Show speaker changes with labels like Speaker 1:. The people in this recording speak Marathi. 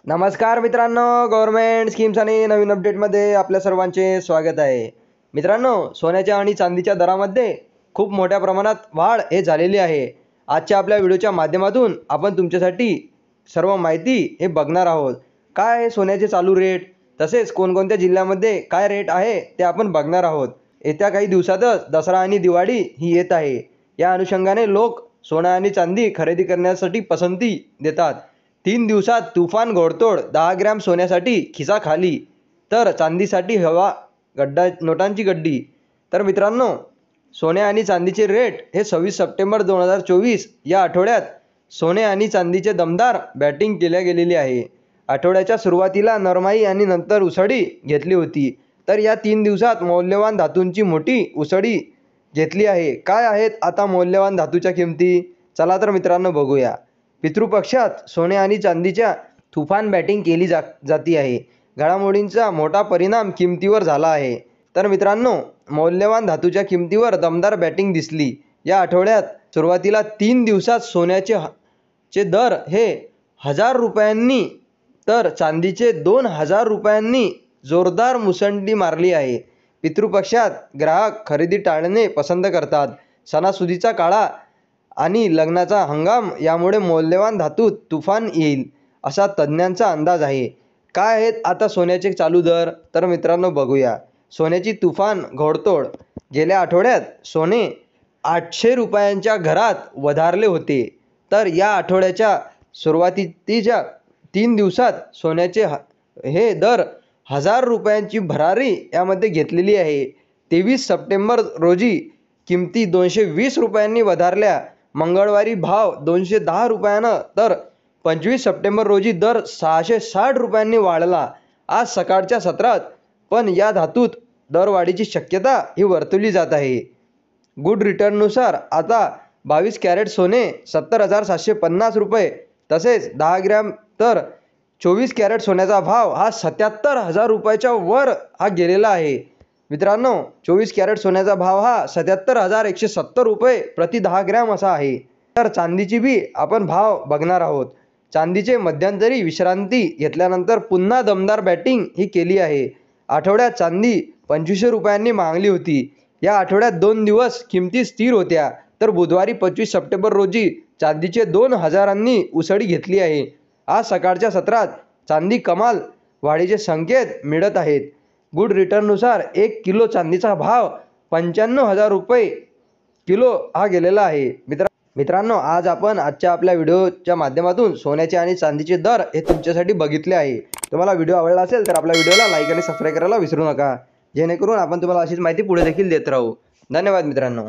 Speaker 1: नमस्कार मित्रांनो, गव्हर्नमेंट स्कीम्स आणि नवीन अपडेटमध्ये आपल्या सर्वांचे स्वागत आहे. मित्रांनो, सोन्याच्या आणि चांदीच्या दरामध्ये खूप मोठ्या प्रमाणात वाढ झालेली आहे. आजच्या आपल्या व्हिडिओच्या माध्यमातून आपण तुमच्यासाठी सर्व माहिती हे बघणार आहोत. काय आहे सोन्याचे चालू रेट, तसेच कोणकोणत्या जिल्ह्यामध्ये काय रेट आहे ते आपण बघणार आहोत. येत्या काही दिवसातच दसरा आणि दिवाळी ही येत आहे. या अनुषंगाने लोक सोनं आणि चांदी खरेदी करण्यासाठी पसंती देतात. 3 दिवसात तुफान घोडतोड, 10 ग्रॅम सोन्यासाठी खिसा खाली, तर चांदीसाठी हवा नोटांची गड्डी. तर मित्रांनो, सोने आणि चांदीचे रेट हे 26 सप्टेंबर 2024 या आठवड्यात सोने आणि चांदीचे दमदार बॅटिंग केल्या गेलेली आहे. आठवड्याच्या सुरुवातीला नरमाई आणि नंतर उसळी घेतली होती. तर या 3 दिवसात मौल्यवान धातूंची मोठी उसळी घेतली आहे. काय आहेत आता मौल्यवान धातूच्या किमती? चला तर मित्रांनो बघूया. पितृपक्षात सोने आणि चांदीच्या तुफान बॅटिंग केली जाती आहे. घडामोडींचा मोठा परिणाम किमतीवर झाला आहे. तर मित्रांनो, मौल्यवान धातूच्या किमतीवर दमदार बॅटिंग दिसली. या आठवड्यात सुरुवातीला 3 दिवसात सोन्याचे दर हे 1000 रुपयांनी तर चांदीचे 2000 रुपयांनी जोरदार मुसंडी मारली आहे. पितृपक्षात ग्राहक खरेदी टाळणे पसंत करतात. सणासुदीचा काळा आणि लग्नाचा हंगाम यामुळे मौल्यवान धातूत तुफान येईल असा तज्ज्ञांचा अंदाज आहे. काय आहेत आता सोन्याचे चालू दर? तर मित्रांनो बघूया. सोन्याची तुफान घोडतोड. गेल्या आठवड्यात सोने 800 रुपयांच्या घरात वधारले होते. तर या आठवड्याच्या सुरुवातीच्या 3 दिवसात सोन्याचे हे दर 1000 रुपयांची भरारी यामध्ये घेतलेली आहे. 23 सप्टेंबर रोजी किमती 220 रुपयांनी वधारल्या. मंगळवारी भाव 210 रुपयानं, तर 25 सप्टेंबर रोजी दर 660 रुपयांनी वाढला. आज सकाळच्या सत्रात पण या धातूत दरवाढीची शक्यता ही वर्तवली जात आहे. गुड रिटर्ननुसार आता 22 कॅरेट सोने 70,750 रुपये, तसेच 10 ग्रॅम तर 24 कॅरेट सोन्याचा भाव हा 77,000 रुपयाच्या वर हा गेलेला आहे. मित्रांनो, 24 कॅरेट सोन्याचा भाव हा 77,170 रुपये प्रति 10 ग्रॅम असा आहे. तर चांदीची बी आपण भाव बघणार आहोत. चांदीचे मध्यंतरी विश्रांती घेतल्यानंतर पुन्हा दमदार बॅटिंग ही केली आहे. आठवड्यात चांदी 2500 रुपयांनी मागली होती. या आठवड्यात 2 दिवस किमती स्थिर होत्या. तर बुधवारी 25 सप्टेंबर रोजी चांदीचे 2000 उसळी घेतली आहे. आज सकाळच्या सत्रात चांदी कमाल वाढीचे संकेत मिळत आहेत. गुड रिटर्ननुसार 1 किलो चांदीचा भाव 95,000 रुपये किलो हा गेलेला आहे. मित्रांनो, आज आपण आजच्या आपल्या व्हिडिओच्या माध्यमातून सोन्याचे आणि चांदीचे दर हे तुमच्यासाठी बघितले आहे. तुम्हाला व्हिडिओ आवडला असेल तर आपल्या व्हिडिओला लाईक आणि सबस्क्राईब करायला विसरू नका, जेणेकरून आपण तुम्हाला अशीच माहिती पुढे देखील देत राहू. धन्यवाद मित्रांनो.